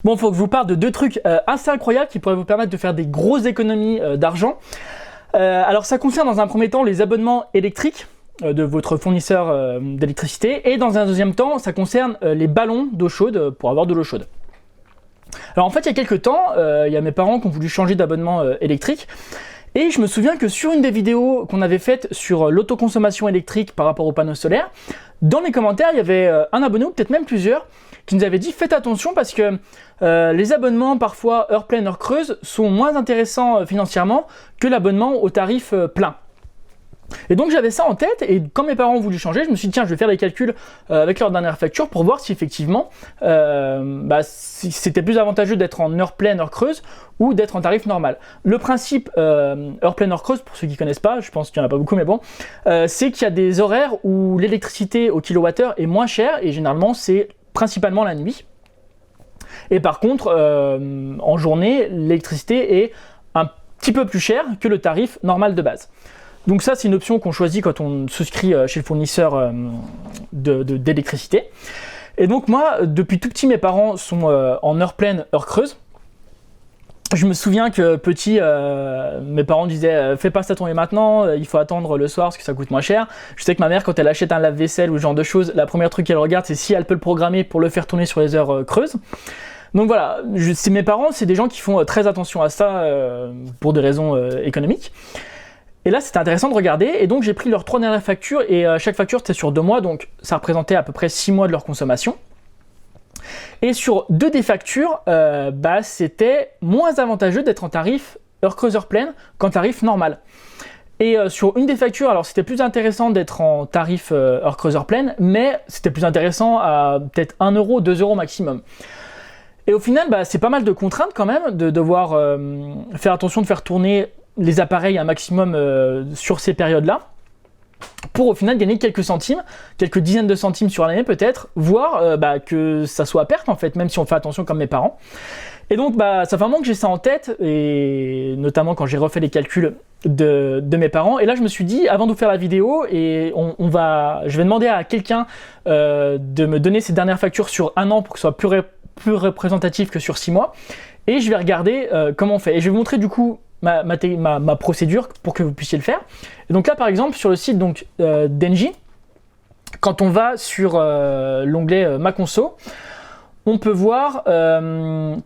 Bon, il faut que je vous parle de deux trucs assez incroyables qui pourraient vous permettre de faire des grosses économies d'argent. Alors ça concerne dans un premier temps les abonnements électriques de votre fournisseur d'électricité, et dans un deuxième temps ça concerne les ballons d'eau chaude pour avoir de l'eau chaude. Alors en fait il y a quelques temps, il y a mes parents qui ont voulu changer d'abonnement électrique, et je me souviens que sur une des vidéos qu'on avait faites sur l'autoconsommation électrique par rapport aux panneaux solaires, dans les commentaires il y avait un abonné, ou peut-être même plusieurs, qui nous avait dit faites attention parce que les abonnements parfois heure pleine, heure creuse sont moins intéressants financièrement que l'abonnement au tarif plein. Et donc j'avais ça en tête, et quand mes parents ont voulu changer, je me suis dit tiens, je vais faire les calculs avec leur dernière facture pour voir si effectivement si c'était plus avantageux d'être en heure pleine, heure creuse ou d'être en tarif normal. Le principe heure pleine, heure creuse, pour ceux qui ne connaissent pas, je pense qu'il n'y en a pas beaucoup, mais bon, c'est qu'il y a des horaires où l'électricité au kilowattheure est moins chère, et généralement c'est principalement la nuit. Et par contre, en journée, l'électricité est un petit peu plus chère que le tarif normal de base. Donc ça, c'est une option qu'on choisit quand on souscrit chez le fournisseur d'électricité. Et donc moi, depuis tout petit, mes parents sont en heure pleine, heure creuse. Je me souviens que petit, mes parents disaient fais pas ça tomber maintenant, il faut attendre le soir parce que ça coûte moins cher. Je sais que ma mère, quand elle achète un lave-vaisselle ou ce genre de choses, la première truc qu'elle regarde, c'est si elle peut le programmer pour le faire tourner sur les heures creuses. Donc voilà, mes parents, c'est des gens qui font très attention à ça pour des raisons économiques. Et là, c'était intéressant de regarder, et donc j'ai pris leurs 3 dernières factures, et chaque facture c'était sur 2 mois, donc ça représentait à peu près 6 mois de leur consommation. Et sur 2 des factures, c'était moins avantageux d'être en tarif heure creuse, heure pleine qu'en tarif normal. Et sur une des factures, alors c'était plus intéressant d'être en tarif heure creuse, heure pleine, mais c'était plus intéressant à peut-être 1 euro, 2 euros maximum. Et au final, c'est pas mal de contraintes quand même, de devoir faire attention de faire tourner les appareils un maximum sur ces périodes-là, pour au final gagner quelques centimes, quelques dizaines de centimes sur l'année peut-être, voire que ça soit à perte en fait, même si on fait attention comme mes parents. Et donc ça fait un moment que j'ai ça en tête, et notamment quand j'ai refait les calculs de mes parents. Et là je me suis dit, avant de vous faire la vidéo, et je vais demander à quelqu'un de me donner ses dernières factures sur 1 an pour que ce soit plus représentatif que sur 6 mois, et je vais regarder comment on fait. Et je vais vous montrer du coup ma procédure pour que vous puissiez le faire. Et donc là par exemple sur le site d'Engie, quand on va sur l'onglet Ma Conso, on peut voir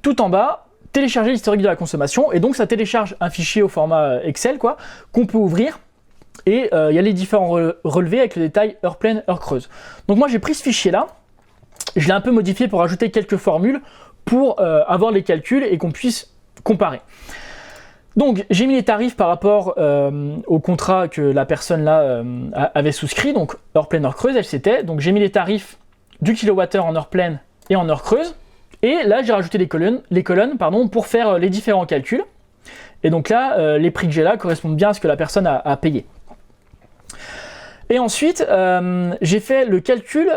tout en bas télécharger l'historique de la consommation, et donc ça télécharge un fichier au format Excel qu'on peut ouvrir, et il y a les différents relevés avec le détail heure pleine, heure creuse. Donc moi j'ai pris ce fichier là, je l'ai un peu modifié pour ajouter quelques formules pour avoir les calculs et qu'on puisse comparer. Donc j'ai mis les tarifs par rapport au contrat que la personne là avait souscrit, donc heure pleine, heure creuse, elle c'était. Donc j'ai mis les tarifs du kilowattheure en heure pleine et en heure creuse, et là j'ai rajouté les colonnes pour faire les différents calculs. Et donc là, les prix que j'ai là correspondent bien à ce que la personne a payé. Et ensuite, j'ai fait le calcul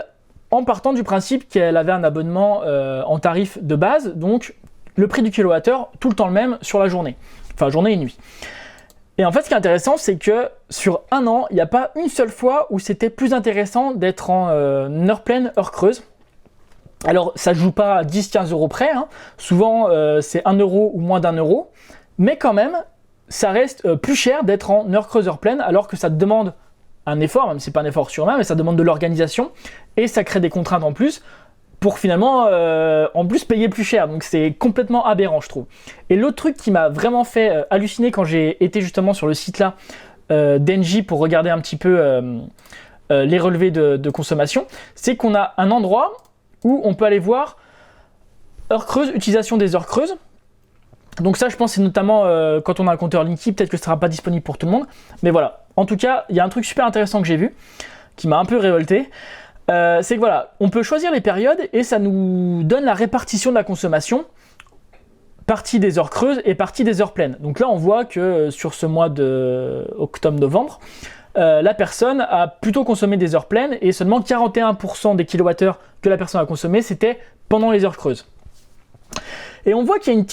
en partant du principe qu'elle avait un abonnement en tarif de base, donc le prix du kilowattheure tout le temps le même sur la journée. Enfin, journée et nuit. Et en fait, ce qui est intéressant, c'est que sur 1 an, il n'y a pas une seule fois où c'était plus intéressant d'être en heure pleine, heure creuse. Alors, ça ne joue pas à 10-15 euros près, hein. Souvent c'est 1 euro ou moins d'1 euro, mais quand même, ça reste plus cher d'être en heure creuse, heure pleine, alors que ça te demande un effort, même si c'est pas un effort surhumain, mais ça demande de l'organisation, et ça crée des contraintes en plus, pour finalement en plus payer plus cher. Donc c'est complètement aberrant, je trouve. Et l'autre truc qui m'a vraiment fait halluciner quand j'ai été justement sur le site là d'Engie pour regarder un petit peu les relevés de consommation, c'est qu'on a un endroit où on peut aller voir heure creuse, utilisation des heures creuses. Donc ça, je pense, c'est notamment quand on a un compteur Linky, peut-être que ce ne sera pas disponible pour tout le monde, mais voilà. En tout cas, il y a un truc super intéressant que j'ai vu, qui m'a un peu révolté. C'est que voilà, on peut choisir les périodes, et ça nous donne la répartition de la consommation, partie des heures creuses et partie des heures pleines. Donc là on voit que sur ce mois de octobre-novembre, la personne a plutôt consommé des heures pleines, et seulement 41% des kilowattheures que la personne a consommé c'était pendant les heures creuses. Et on voit qu'il y a une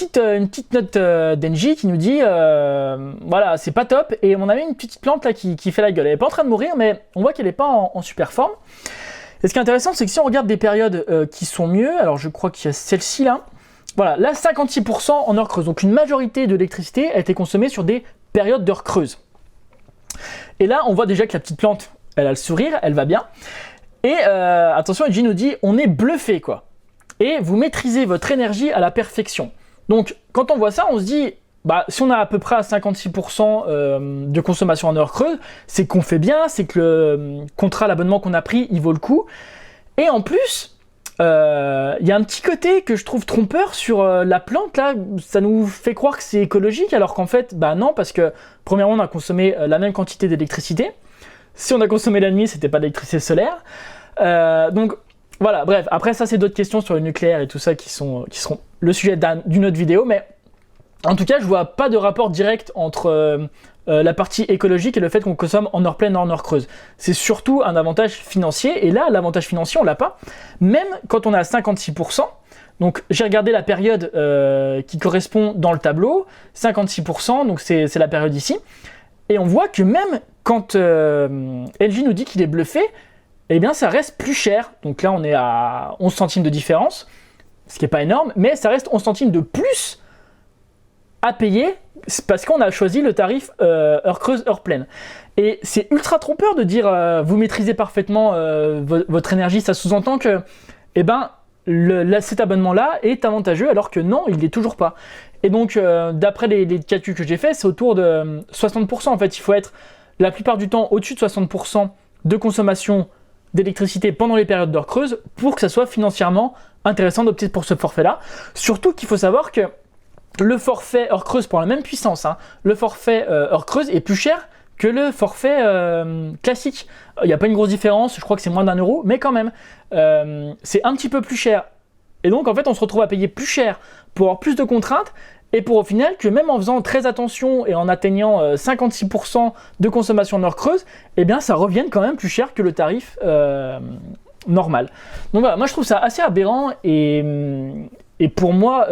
petite note d'Engie qui nous dit voilà, c'est pas top, et on a mis une petite plante là qui fait la gueule. Elle est pas en train de mourir, mais on voit qu'elle est pas en super forme. Et ce qui est intéressant, c'est que si on regarde des périodes qui sont mieux, alors je crois qu'il y a celle-ci là, voilà, là 56% en heure creuse. Donc une majorité de l'électricité a été consommée sur des périodes d'heures creuses. Et là, on voit déjà que la petite plante, elle a le sourire, elle va bien. Et attention, Engie nous dit, on est bluffé quoi. Et vous maîtrisez votre énergie à la perfection. Donc quand on voit ça, on se dit, bah, si on a à peu près à 56% de consommation en heure creuse, c'est qu'on fait bien, c'est que le contrat, l'abonnement qu'on a pris, il vaut le coup. Et en plus, il y a un petit côté que je trouve trompeur sur la plante, là, ça nous fait croire que c'est écologique, alors qu'en fait, bah non, parce que premièrement, on a consommé la même quantité d'électricité. Si on a consommé la nuit, c'était pas d'électricité solaire. Donc voilà, bref, après ça, c'est d'autres questions sur le nucléaire et tout ça qui seront le sujet d'une autre vidéo, mais en tout cas, je vois pas de rapport direct entre la partie écologique et le fait qu'on consomme en heure pleine et en heure creuse. C'est surtout un avantage financier, et là, l'avantage financier, on l'a pas, même quand on est à 56%. Donc j'ai regardé la période qui correspond dans le tableau, 56%, donc c'est la période ici, et on voit que même quand LG nous dit qu'il est bluffé, eh bien ça reste plus cher. Donc là, on est à 11 centimes de différence, ce qui n'est pas énorme, mais ça reste 11 centimes de plus à payer parce qu'on a choisi le tarif heure creuse, heure pleine. Et c'est ultra trompeur de dire vous maîtrisez parfaitement votre énergie. Ça sous-entend que eh ben, cet abonnement-là est avantageux alors que non, il ne l'est toujours pas. Et donc, d'après les calculs que j'ai faits, c'est autour de 60%. En fait, il faut être la plupart du temps au-dessus de 60% de consommation d'électricité pendant les périodes d'heure creuse pour que ça soit financièrement intéressant d'opter pour ce forfait-là. Surtout qu'il faut savoir que le forfait heure creuse pour la même puissance, hein, le forfait heure creuse est plus cher que le forfait classique. Il n'y a pas une grosse différence, je crois que c'est moins d'1 euro, mais quand même, c'est un petit peu plus cher. Et donc en fait, on se retrouve à payer plus cher pour avoir plus de contraintes, et pour au final que même en faisant très attention et en atteignant 56% de consommation en heure creuse, eh bien ça revienne quand même plus cher que le tarif normal. Donc voilà, moi je trouve ça assez aberrant, et pour moi,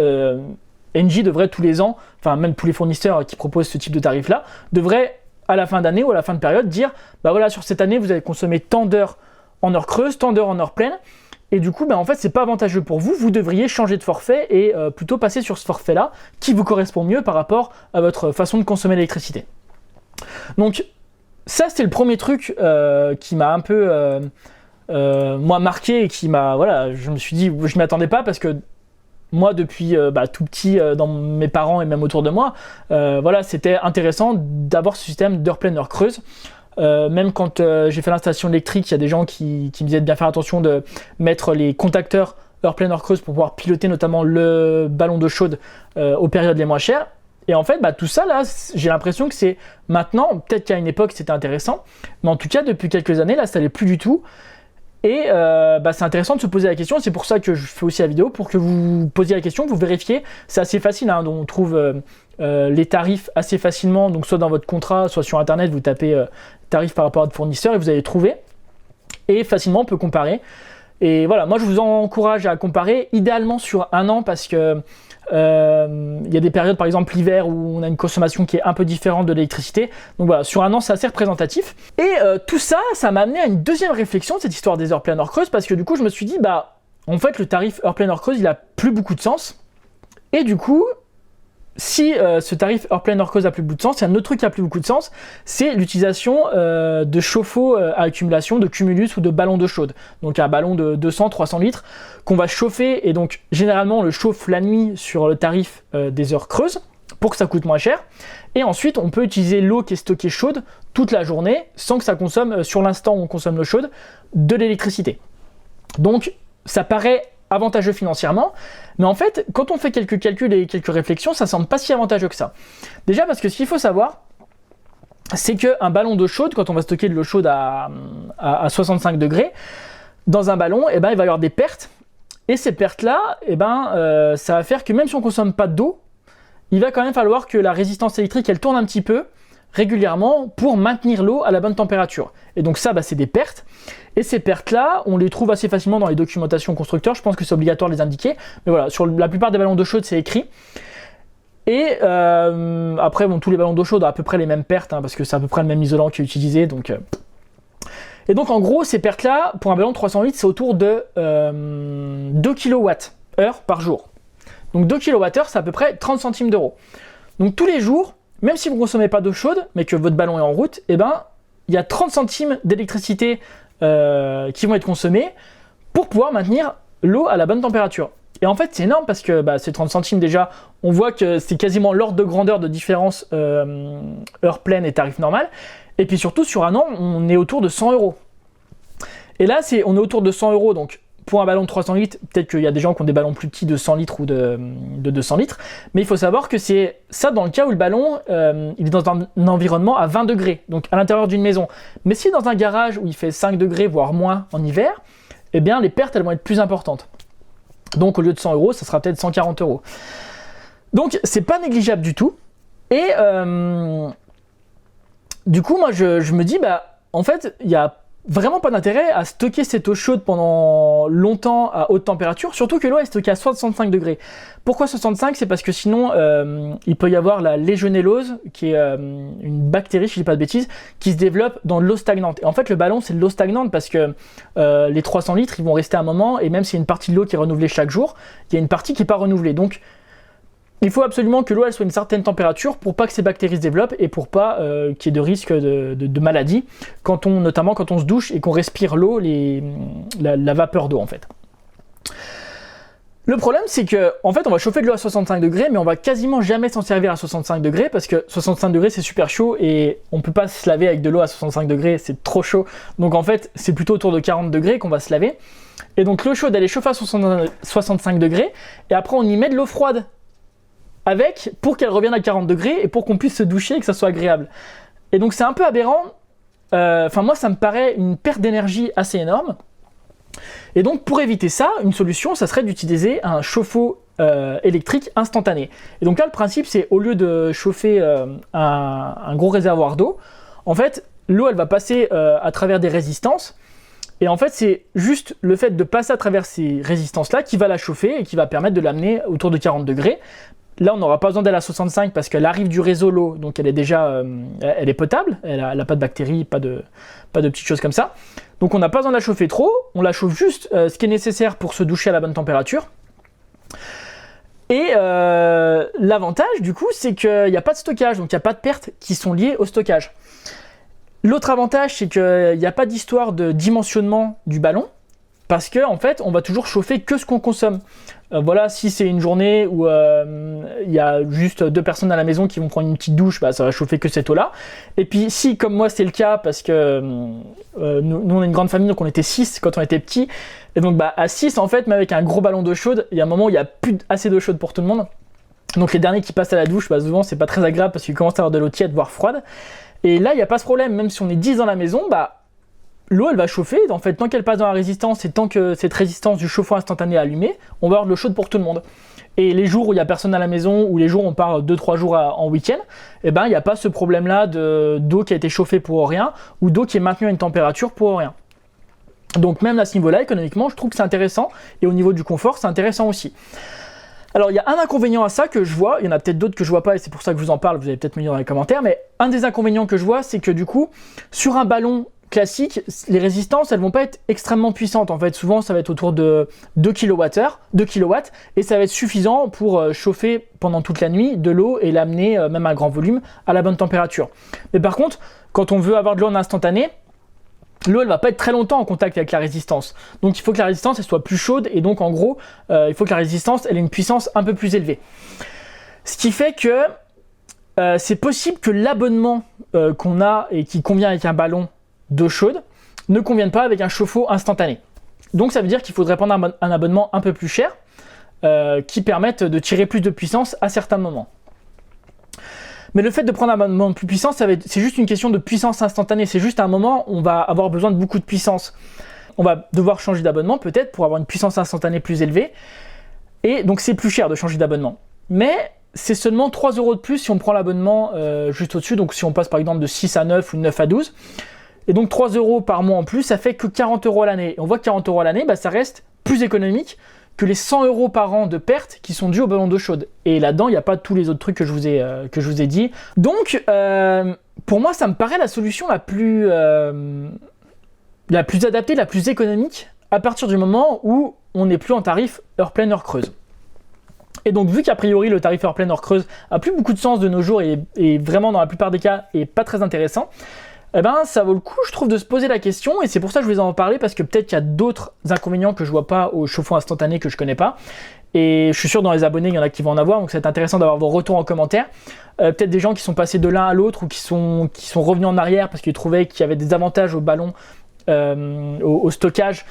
Engie devrait tous les ans, enfin même tous les fournisseurs qui proposent ce type de tarif-là, devraient à la fin d'année ou à la fin de période dire, bah voilà, sur cette année vous avez consommé tant d'heures en heure creuse, tant d'heures en heure pleine, et du coup, bah en fait c'est pas avantageux pour vous, vous devriez changer de forfait et plutôt passer sur ce forfait-là qui vous correspond mieux par rapport à votre façon de consommer l'électricité. Donc ça c'est le premier truc qui m'a un peu moi marqué et qui m'a, voilà, je me suis dit, je m'y attendais pas parce que moi, depuis tout petit, dans mes parents et même autour de moi, voilà, c'était intéressant d'avoir ce système d'heure pleine, heure creuse. Même quand j'ai fait l'installation électrique, il y a des gens qui me disaient de bien faire attention de mettre les contacteurs heure pleine, heure creuse pour pouvoir piloter notamment le ballon d'eau chaude aux périodes les moins chères. Et en fait, tout ça, là, j'ai l'impression que c'est maintenant, peut-être qu'à une époque c'était intéressant, mais en tout cas, depuis quelques années, là, ça l'est plus du tout. Et c'est intéressant de se poser la question, c'est pour ça que je fais aussi la vidéo, pour que vous posiez la question, vous vérifiez, c'est assez facile, hein, on trouve les tarifs assez facilement, donc soit dans votre contrat, soit sur internet, vous tapez tarif par rapport à votre fournisseur et vous allez trouver, et facilement on peut comparer. Et voilà, moi je vous encourage à comparer, idéalement sur un an, parce que y a des périodes, par exemple l'hiver, où on a une consommation qui est un peu différente de l'électricité. Donc voilà, sur un an c'est assez représentatif. Et tout ça, ça m'a amené à une deuxième réflexion, cette histoire des heures pleines heure creuse, parce que du coup je me suis dit, en fait le tarif heure pleine heure creuse, il a plus beaucoup de sens. Et du coup, si ce tarif heure pleine heure creuse a plus beaucoup de sens, il y a un autre truc qui a plus beaucoup de sens, c'est l'utilisation de chauffe-eau à accumulation, de cumulus ou de ballons d'eau chaude. Donc un ballon de 200-300 litres qu'on va chauffer, et donc généralement on le chauffe la nuit sur le tarif des heures creuses pour que ça coûte moins cher. Et ensuite on peut utiliser l'eau qui est stockée chaude toute la journée sans que ça consomme, sur l'instant où on consomme l'eau chaude, de l'électricité. Donc ça paraît avantageux financièrement, mais en fait, quand on fait quelques calculs et quelques réflexions, ça semble pas si avantageux que ça. Déjà parce que ce qu'il faut savoir, c'est qu'un ballon d'eau chaude, quand on va stocker de l'eau chaude à 65 degrés, dans un ballon, il va y avoir des pertes, et ces pertes-là, ça va faire que même si on consomme pas d'eau, il va quand même falloir que la résistance électrique, elle tourne un petit peu, régulièrement, pour maintenir l'eau à la bonne température. Et donc ça, c'est des pertes. Et ces pertes-là, on les trouve assez facilement dans les documentations constructeurs. Je pense que c'est obligatoire de les indiquer. Mais voilà, sur la plupart des ballons d'eau chaude, c'est écrit. Et après, tous les ballons d'eau chaude ont à peu près les mêmes pertes, hein, parce que c'est à peu près le même isolant qui est utilisé. Et donc, en gros, ces pertes-là, pour un ballon de 300 litres, c'est autour de 2 kWh par jour. Donc 2 kWh, c'est à peu près 30 centimes d'euros. Donc tous les jours, même si vous ne consommez pas d'eau chaude, mais que votre ballon est en route, eh ben, il y a 30 centimes d'électricité qui vont être consommés pour pouvoir maintenir l'eau à la bonne température. Et en fait, c'est énorme parce que ces 30 centimes déjà, on voit que c'est quasiment l'ordre de grandeur de différence heure pleine et tarif normal. Et puis surtout, sur un an, on est autour de 100 euros. Et là, on est autour de 100 euros, donc pour un ballon de 300 litres, peut-être qu'il y a des gens qui ont des ballons plus petits de 100 litres ou de 200 litres, mais il faut savoir que c'est ça dans le cas où le ballon il est dans un environnement à 20 degrés, donc à l'intérieur d'une maison. Mais si dans un garage où il fait 5 degrés, voire moins en hiver, eh bien les pertes elles vont être plus importantes. Donc au lieu de 100 euros, ça sera peut-être 140 euros. Donc c'est pas négligeable du tout. Et du coup, moi je me dis, en fait, il y a vraiment pas d'intérêt à stocker cette eau chaude pendant longtemps à haute température, surtout que l'eau est stockée à 65 degrés. Pourquoi 65? C'est parce que sinon il peut y avoir la légionellose, qui est une bactérie, si je dis pas de bêtises, qui se développe dans l'eau stagnante. Et en fait le ballon c'est de l'eau stagnante parce que les 300 litres ils vont rester un moment, et même s'il y a une partie de l'eau qui est renouvelée chaque jour, il y a une partie qui n'est pas renouvelée. Donc il faut absolument que l'eau elle soit à une certaine température pour pas que ces bactéries se développent et pour pas qu'il y ait de risque de maladie, notamment quand on se douche et qu'on respire l'eau, la vapeur d'eau en fait. Le problème c'est que en fait on va chauffer de l'eau à 65 degrés, mais on va quasiment jamais s'en servir à 65 degrés parce que 65 degrés c'est super chaud et on peut pas se laver avec de l'eau à 65 degrés, c'est trop chaud. Donc en fait c'est plutôt autour de 40 degrés qu'on va se laver. Et donc l'eau chaude elle est chauffée à 65 degrés et après on y met de l'eau froide pour qu'elle revienne à 40 degrés et pour qu'on puisse se doucher et que ça soit agréable. Et donc c'est un peu aberrant, moi ça me paraît une perte d'énergie assez énorme. Et donc pour éviter ça, une solution ça serait d'utiliser un chauffe-eau électrique instantané. Et donc là le principe c'est, au lieu de chauffer un gros réservoir d'eau, en fait l'eau elle va passer à travers des résistances. Et en fait, c'est juste le fait de passer à travers ces résistances-là qui va la chauffer et qui va permettre de l'amener autour de 40 degrés. Là, on n'aura pas besoin d'aller à 65 parce qu'elle arrive du réseau l'eau, donc elle est déjà elle est potable, elle n'a pas de bactéries, pas de petites choses comme ça. Donc on n'a pas besoin de la chauffer trop, on la chauffe juste ce qui est nécessaire pour se doucher à la bonne température. Et l'avantage, du coup, c'est qu'il n'y a pas de stockage, donc il n'y a pas de pertes qui sont liées au stockage. L'autre avantage, c'est qu'il n'y a pas d'histoire de dimensionnement du ballon, parce qu'en fait, on va toujours chauffer que ce qu'on consomme. Voilà, si c'est une journée où il y a juste 2 personnes à la maison qui vont prendre une petite douche, ça va chauffer que cette eau-là. Et puis si, comme moi, c'est le cas, parce que nous on est une grande famille, donc on était 6 quand on était petits, et donc à 6, en fait, mais avec un gros ballon d'eau chaude, il y a un moment où il n'y a plus assez d'eau chaude pour tout le monde. Donc les derniers qui passent à la douche, souvent c'est pas très agréable parce qu'ils commencent à avoir de l'eau tiède, voire froide. Et là, il n'y a pas ce problème, même si on est 10 dans la maison, l'eau elle va chauffer, en fait tant qu'elle passe dans la résistance et tant que cette résistance du chauffe-eau instantané est allumée, on va avoir de l'eau chaude pour tout le monde. Et les jours où il n'y a personne à la maison, ou les jours où on part 2-3 jours en week-end, il n'y a pas ce problème-là d'eau qui a été chauffée pour rien, ou d'eau qui est maintenue à une température pour rien. Donc même à ce niveau-là, économiquement, je trouve que c'est intéressant, et au niveau du confort, c'est intéressant aussi. Alors il y a un inconvénient à ça que je vois, il y en a peut-être d'autres que je vois pas et c'est pour ça que je vous en parle, vous allez peut-être me dire dans les commentaires, mais un des inconvénients que je vois, c'est que du coup, sur un ballon classique, les résistances elles vont pas être extrêmement puissantes. En fait, souvent ça va être autour de 2 kWh, et ça va être suffisant pour chauffer pendant toute la nuit de l'eau et l'amener, même à grand volume, à la bonne température. Mais par contre, quand on veut avoir de l'eau en instantané, l'eau elle va pas être très longtemps en contact avec la résistance. Donc il faut que la résistance elle soit plus chaude, et donc en gros, il faut que la résistance elle ait une puissance un peu plus élevée. Ce qui fait que c'est possible que l'abonnement qu'on a et qui convient avec un ballon d'eau chaude ne convienne pas avec un chauffe-eau instantané. Donc ça veut dire qu'il faudrait prendre un abonnement un peu plus cher qui permette de tirer plus de puissance à certains moments. Mais le fait de prendre un abonnement plus puissant, c'est juste une question de puissance instantanée. C'est juste un moment où on va avoir besoin de beaucoup de puissance. On va devoir changer d'abonnement peut-être pour avoir une puissance instantanée plus élevée. Et donc c'est plus cher de changer d'abonnement. Mais c'est seulement 3 € de plus si on prend l'abonnement juste au-dessus. Donc si on passe par exemple de 6 à 9 ou de 9 à 12. Et donc 3 € par mois en plus, ça fait que 40 € à l'année. Et on voit que 40 € à l'année, ça reste plus économique que les 100 € par an de pertes qui sont dues au ballon d'eau chaude. Et là-dedans, il n'y a pas tous les autres trucs que je vous ai dit. Donc, pour moi, ça me paraît la solution la plus adaptée, la plus économique, à partir du moment où on n'est plus en tarif heure pleine, heure creuse. Et donc vu qu'a priori le tarif Heure pleine Heure creuse a plus beaucoup de sens de nos jours et vraiment dans la plupart des cas est pas très intéressant, eh ben ça vaut le coup je trouve de se poser la question, et c'est pour ça que je vais en parler, parce que peut-être qu'il y a d'autres inconvénients que je vois pas au chauffe-eau instantané que je connais pas, et je suis sûr dans les abonnés il y en a qui vont en avoir, donc c'est intéressant d'avoir vos retours en commentaire. Peut-être des gens qui sont passés de l'un à l'autre ou qui sont revenus en arrière parce qu'ils trouvaient qu'il y avait des avantages au ballon, au stockage,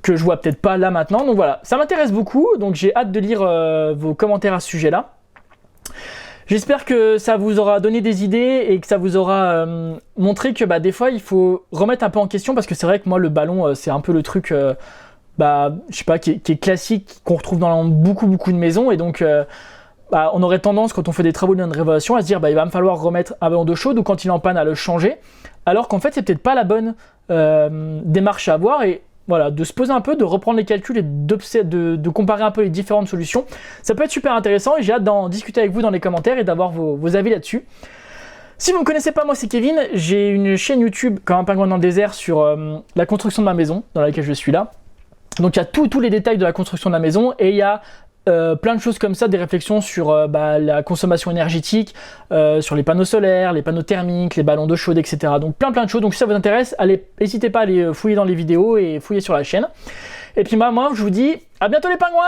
que je vois peut-être pas là maintenant. Donc voilà, ça m'intéresse beaucoup, donc j'ai hâte de lire vos commentaires à ce sujet-là. J'espère que ça vous aura donné des idées et que ça vous aura montré que des fois il faut remettre un peu en question, parce que c'est vrai que moi le ballon c'est un peu le truc je sais pas, qui est classique, qu'on retrouve dans beaucoup de maisons, et donc on aurait tendance, quand on fait des travaux de rénovation, à se dire il va me falloir remettre un ballon d'eau chaude, ou quand il est en panne à le changer, alors qu'en fait c'est peut-être pas la bonne démarche à avoir, et voilà, de se poser un peu, de reprendre les calculs et de comparer un peu les différentes solutions. Ça peut être super intéressant, et j'ai hâte d'en discuter avec vous dans les commentaires et d'avoir vos avis là-dessus. Si vous ne me connaissez pas, moi c'est Kevin, j'ai une chaîne YouTube comme un pingouin dans le désert sur la construction de ma maison dans laquelle je suis là. Donc il y a tous les détails de la construction de la maison, et il y a plein de choses comme ça, des réflexions sur la consommation énergétique, sur les panneaux solaires, les panneaux thermiques, les ballons d'eau chaude, etc. Donc plein de choses. Donc si ça vous intéresse, n'hésitez pas à aller fouiller dans les vidéos et fouiller sur la chaîne. Et puis moi je vous dis à bientôt les pingouins!